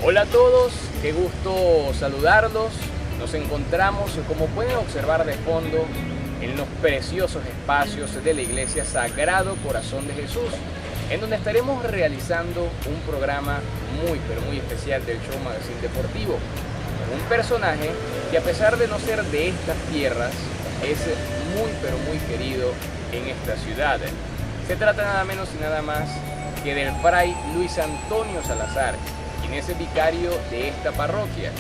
Hola a todos, qué gusto saludarlos. Nos encontramos, como pueden observar de fondo, en los preciosos espacios de la Iglesia Sagrado Corazón de Jesús, en donde estaremos realizando un programa muy pero muy especial del Show Magazine Deportivo. Un personaje que, a pesar de no ser de estas tierras, es muy pero muy querido en esta ciudad. Se trata nada menos y nada más que del Fray Luis Antonio Salazar, quien es el vicario de esta parroquia,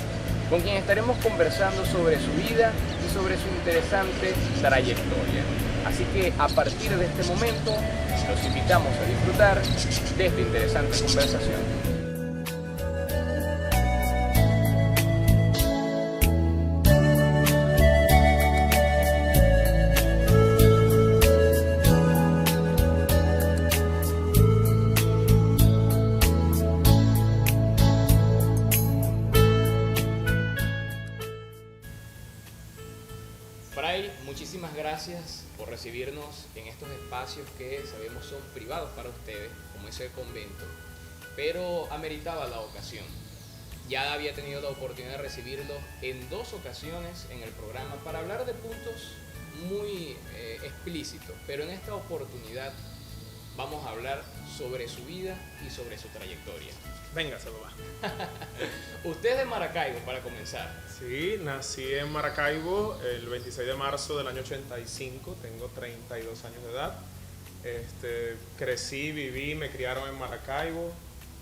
con quien estaremos conversando sobre su vida y sobre su interesante trayectoria. Así que a partir de este momento los invitamos a disfrutar de esta interesante conversación. Fray, muchísimas gracias por recibirnos en estos espacios que sabemos son privados para ustedes, como ese convento, pero ameritaba la ocasión. Ya había tenido la oportunidad de recibirlo en 2 ocasiones en el programa para hablar de puntos muy explícitos, pero en esta oportunidad vamos a hablar sobre su vida y sobre su trayectoria. Venga, se lo va. Usted es de Maracaibo, para comenzar. Sí, nací en Maracaibo el 26 de marzo del año 85, tengo 32 años de edad. Crecí, viví, me criaron en Maracaibo.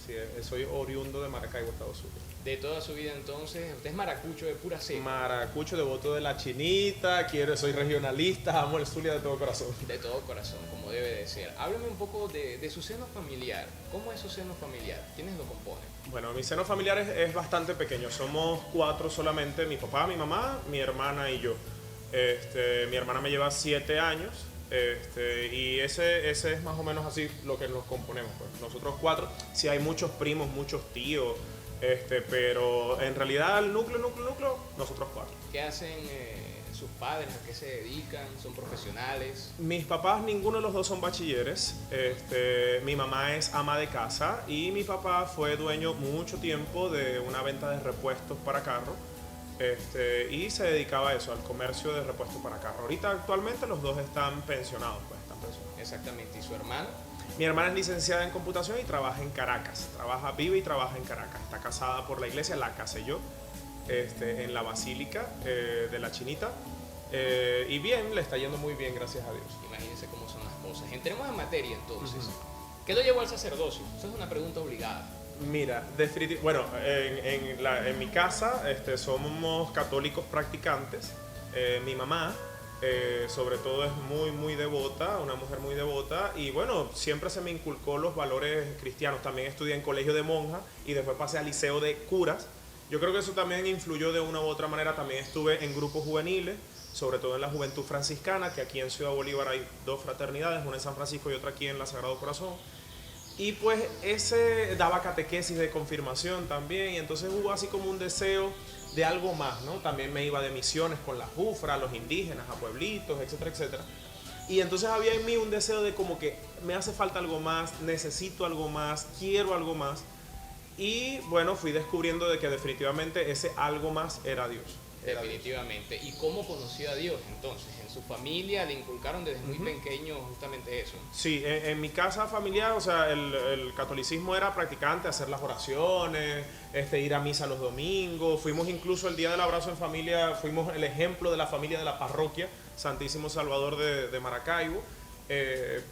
Sí, soy oriundo de Maracaibo, Estados Unidos. De toda su vida, entonces, usted es maracucho de pura cepa. Maracucho, devoto de la chinita, soy regionalista, amo el Zulia de todo corazón. De todo corazón, como debe de ser. Háblame un poco de su seno familiar. ¿Cómo es su seno familiar? ¿Quiénes lo componen? Bueno, mi seno familiar es bastante pequeño. Somos 4 solamente, mi papá, mi mamá, mi hermana y yo. Mi hermana me lleva 7 años. Y ese es más o menos así lo que nos componemos, pues. Nosotros 4, sí hay muchos primos, muchos tíos, pero en realidad el núcleo, nosotros 4. ¿Qué hacen sus padres? ¿A qué se dedican? ¿Son profesionales? Mis papás, ninguno de los dos son bachilleres. Mi mamá es ama de casa y mi papá fue dueño mucho tiempo de una venta de repuestos para carro. Y se dedicaba a eso, al comercio de repuestos para carro. Ahorita actualmente los dos están pensionados, pues, están pensionados. Exactamente. ¿Y su hermano? Mi hermana es licenciada en computación y trabaja en Caracas. Vive y trabaja en Caracas. Está casada por la iglesia, la casé yo, en la Basílica de la Chinita. Y bien, le está yendo muy bien, gracias a Dios. Imagínense cómo son las cosas. Entremos en materia, entonces. ¿Qué lo llevó al sacerdocio? Esa es una pregunta obligada. Mira, bueno, en mi casa somos católicos practicantes. Mi mamá, sobre todo, es muy devota, una mujer muy devota. Y bueno, siempre se me inculcó los valores cristianos. También estudié en colegio de monjas y después pasé al liceo de curas. Yo creo que eso también influyó de una u otra manera. También estuve en grupos juveniles, sobre todo en la Juventud Franciscana, que aquí en Ciudad Bolívar hay 2 fraternidades, una en San Francisco y otra aquí en la Sagrado Corazón. Y pues ese daba catequesis de confirmación también, y entonces hubo así como un deseo de algo más, ¿no? También me iba de misiones con las bufras, los indígenas, a pueblitos, etcétera, etcétera. Y entonces había en mí un deseo de como que me hace falta algo más, necesito algo más, quiero algo más. Y bueno, fui descubriendo de que definitivamente ese algo más era Dios. Definitivamente. ¿Y cómo conoció a Dios entonces? ¿En su familia le inculcaron desde muy pequeño justamente eso? Sí, en mi casa familiar, o sea, el catolicismo era practicante, hacer las oraciones, ir a misa los domingos. Fuimos incluso el día del abrazo en familia, fuimos el ejemplo de la familia de la parroquia Santísimo Salvador de Maracaibo.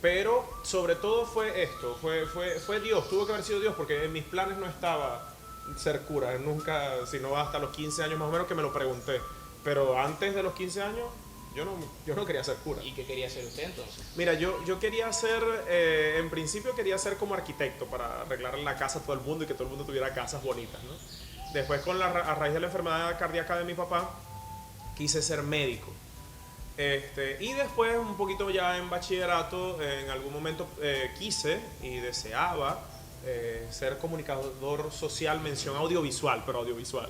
Pero sobre todo fue esto, fue Dios, tuvo que haber sido Dios, porque en mis planes no estaba ser cura, nunca, sino hasta los 15 años más o menos que me lo pregunté. Pero antes de los 15 años yo no quería ser cura. ¿Y qué quería hacer usted entonces? Mira, yo quería ser, en principio quería ser como arquitecto para arreglar la casa a todo el mundo y que todo el mundo tuviera casas bonitas, ¿no? Después a raíz de la enfermedad cardíaca de mi papá, quise ser médico. Y después un poquito ya en bachillerato, en algún momento quise y deseaba ser comunicador social, mención audiovisual, pero audiovisual.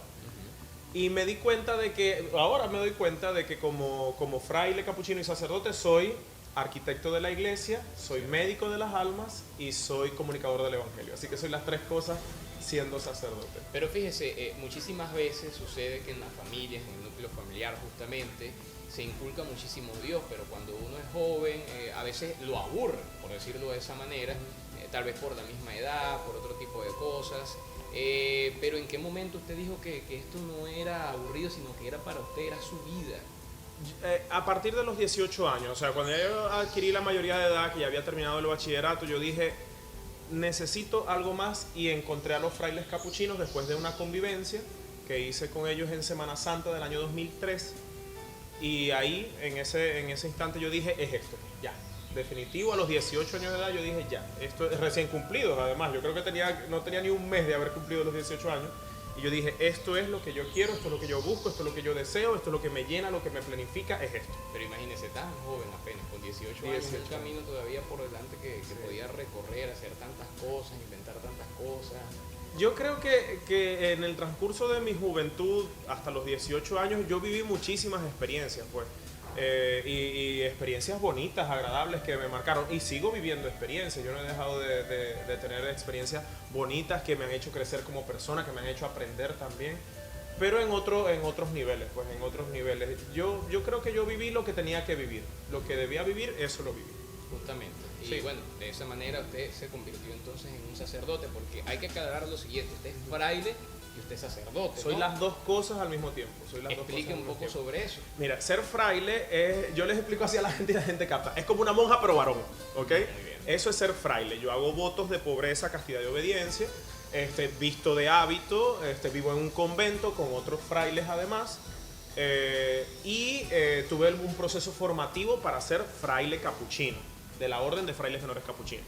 Y me di cuenta de que, ahora me doy cuenta de que como fraile capuchino y sacerdote soy arquitecto de la iglesia, soy médico de las almas y soy comunicador del evangelio. Así que soy las tres cosas siendo sacerdote. Pero fíjese, muchísimas veces sucede que en las familias, en el núcleo familiar justamente, se inculca muchísimo Dios, pero cuando uno es joven, a veces lo aburre, por decirlo de esa manera, tal vez por la misma edad, por otro tipo de cosas. Pero ¿en qué momento usted dijo que esto no era aburrido, sino que era para usted, era su vida? A partir de los 18 años, o sea, cuando yo adquirí la mayoría de edad, que ya había terminado el bachillerato, yo dije, necesito algo más, y encontré a los frailes capuchinos después de una convivencia que hice con ellos en Semana Santa del año 2003, y ahí, en ese instante yo dije, es esto, ya. Definitivo, a los 18 años de edad yo dije ya, esto es recién cumplido, además, yo creo que no tenía ni un mes de haber cumplido los 18 años, y yo dije, esto es lo que yo quiero, esto es lo que yo busco, esto es lo que yo deseo, esto es lo que me llena, lo que me planifica, es esto. Pero imagínese, tan joven apenas, con 18 años, un camino todavía por delante que podía recorrer, hacer tantas cosas, inventar tantas cosas. Yo creo que en el transcurso de mi juventud, hasta los 18 años, yo viví muchísimas experiencias, pues. Y experiencias bonitas, agradables, que me marcaron, y sigo viviendo experiencias. Yo no he dejado de tener experiencias bonitas que me han hecho crecer como persona, que me han hecho aprender también, pero en otros niveles, pues en otros niveles. Yo creo que yo viví lo que tenía que vivir, lo que debía vivir, eso lo viví. Justamente. Y sí. Bueno, de esa manera usted se convirtió entonces en un sacerdote, porque hay que aclarar lo siguiente: usted es fraile y usted es sacerdote. Soy ¿no? las dos cosas al mismo tiempo. Explique un poco sobre eso. Mira, ser fraile yo les explico así a la gente y la gente capta. Es como una monja pero varón, ¿ok? Muy bien. Eso es ser fraile. Yo hago votos de pobreza, castidad y obediencia. Visto de hábito, vivo en un convento con otros frailes además. Tuve un proceso formativo para ser fraile capuchino, de la Orden de Frailes Menores Capuchinos.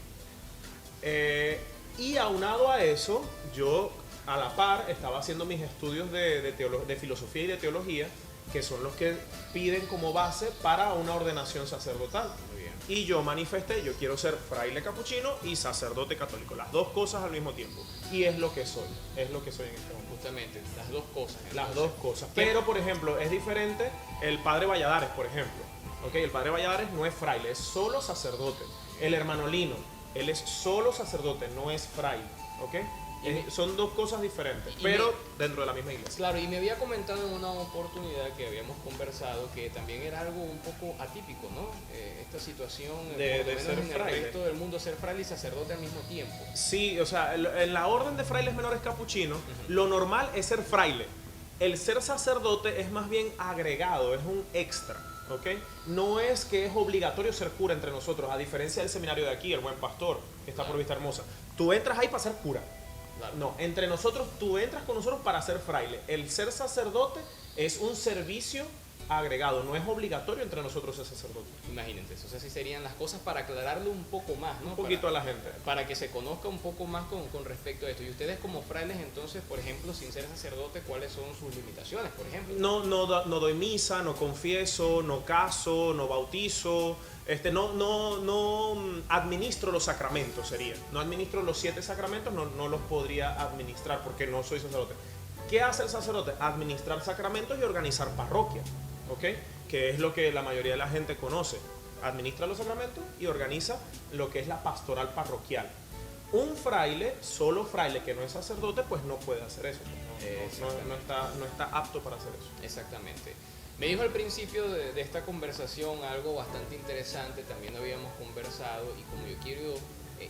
Y aunado a eso, yo a la par estaba haciendo mis estudios de filosofía y de teología, que son los que piden como base para una ordenación sacerdotal. Muy bien. Y yo manifesté, yo quiero ser fraile capuchino y sacerdote católico, las dos cosas al mismo tiempo. Y es lo que soy en este momento. Justamente, las dos cosas. Entonces, Las dos cosas. Pero, por ejemplo, es diferente el padre Valladares, por ejemplo. ¿Okay? El padre Valladares no es fraile, es solo sacerdote. El hermano Lino, él es solo sacerdote, no es fraile. ¿Okay? Son dos cosas diferentes, pero dentro de la misma iglesia. Claro, y me había comentado en una oportunidad que habíamos conversado que también era algo un poco atípico, ¿no? Esta situación de por lo menos ser en fraile. el resto del mundo, ser fraile y sacerdote al mismo tiempo. Sí, o sea, en la orden de frailes menores capuchinos, lo normal es ser fraile. El ser sacerdote es más bien agregado, es un extra. ¿Okay? No es que es obligatorio ser cura entre nosotros, a diferencia del seminario de aquí, el Buen Pastor, que está por Vista Hermosa. Tú entras ahí para ser cura. Claro. No, entre nosotros, tú entras con nosotros para ser fraile. El ser sacerdote es un servicio agregado, no es obligatorio entre nosotros ser sacerdote. Imagínense, o sea, así serían las cosas para aclararlo un poco más, ¿no? Un poquito a la gente. Para que se conozca un poco más con respecto a esto. Y ustedes como frailes, entonces, por ejemplo, sin ser sacerdote, ¿cuáles son sus limitaciones, por ejemplo? No doy misa, no confieso, no caso, no bautizo, no administro los sacramentos, sería. No administro los 7 sacramentos, no los podría administrar porque no soy sacerdote. ¿Qué hace el sacerdote? Administrar sacramentos y organizar parroquia, ¿ok? Que es lo que la mayoría de la gente conoce. Administra los sacramentos y organiza lo que es la pastoral parroquial. Un fraile, solo fraile que no es sacerdote, pues no puede hacer eso. No está apto para hacer eso. Exactamente. Me dijo al principio de esta conversación algo bastante interesante, también habíamos conversado, y como yo quiero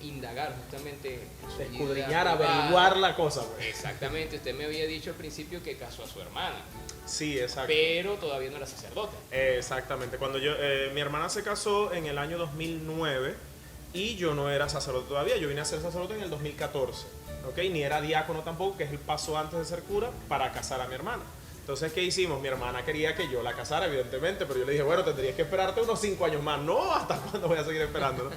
indagar justamente, escudriñar, averiguar la cosa, pues. Exactamente, usted me había dicho al principio que casó a su hermana. Sí, exacto. Pero todavía no era sacerdote. Exactamente. Cuando mi hermana se casó en el año 2009 y yo no era sacerdote todavía, yo vine a ser sacerdote en el 2014, ¿ok? Ni era diácono tampoco, que es el paso antes de ser cura para casar a mi hermana. Entonces, ¿qué hicimos? Mi hermana quería que yo la casara, evidentemente, pero yo le dije, bueno, tendrías que esperarte unos 5 años más. No, ¿hasta cuándo voy a seguir esperando? ¿No?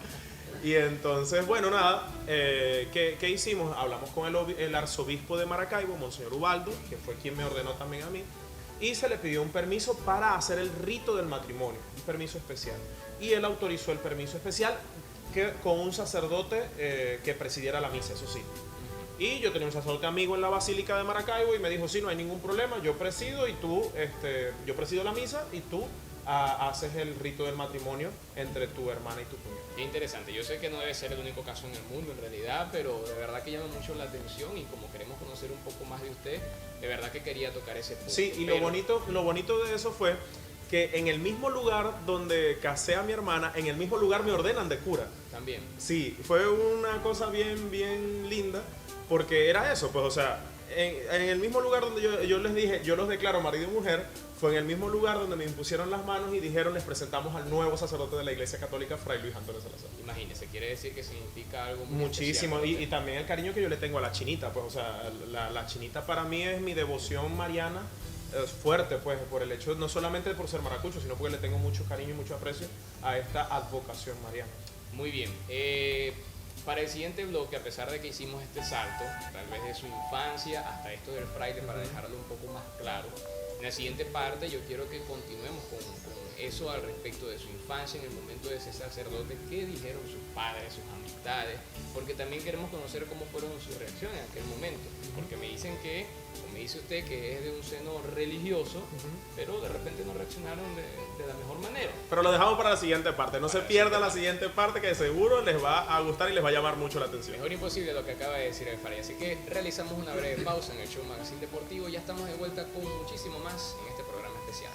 Y entonces, bueno, nada, ¿qué hicimos? Hablamos con el arzobispo de Maracaibo, Monseñor Ubaldo, que fue quien me ordenó también a mí, y se le pidió un permiso para hacer el rito del matrimonio, un permiso especial. Y él autorizó el permiso especial con un sacerdote que presidiera la misa, eso sí. Y yo tenía un sacerdote amigo en la Basílica de Maracaibo y me dijo, sí, no hay ningún problema, yo presido y tú, yo presido la misa y tú haces el rito del matrimonio entre tu hermana y tu cuñado. Qué interesante. Yo sé que no debe ser el único caso en el mundo en realidad, pero de verdad que llama mucho la atención y como queremos conocer un poco más de usted, de verdad que quería tocar ese punto. Sí, y lo bonito de eso fue que en el mismo lugar donde casé a mi hermana, en el mismo lugar me ordenan de cura. También. Sí, fue una cosa bien linda, porque era eso, pues, o sea, en el mismo lugar donde yo les dije, yo los declaro marido y mujer, fue en el mismo lugar donde me impusieron las manos y dijeron, les presentamos al nuevo sacerdote de la Iglesia Católica, Fray Luis Antonio Salazar. Imagínese, quiere decir que significa algo muy muchísimo, especial, y también el cariño que yo le tengo a la chinita, pues, o sea, la chinita para mí es mi devoción mariana, es fuerte, pues, por el hecho, no solamente por ser maracucho, sino porque le tengo mucho cariño y mucho aprecio a esta advocación mariana. Muy bien. Para el siguiente bloque, a pesar de que hicimos este salto, tal vez de su infancia hasta esto del fraile, para dejarlo un poco más claro, en la siguiente parte yo quiero que continuemos con eso al respecto de su infancia, en el momento de ser sacerdote, qué dijeron sus padres, sus amistades, porque también queremos conocer cómo fueron sus reacciones en aquel momento, porque me dicen que, o me dice usted que es de un seno religioso, pero de repente no reaccionaron de la mejor manera. Pero lo dejamos para la siguiente parte, no se pierda la siguiente parte que seguro les va a gustar y les va a llamar mucho la atención. Mejor imposible lo que acaba de decir el Fray, así que realizamos una breve pausa en el Show Magazine Deportivo y ya estamos de vuelta con muchísimo más en este programa especial.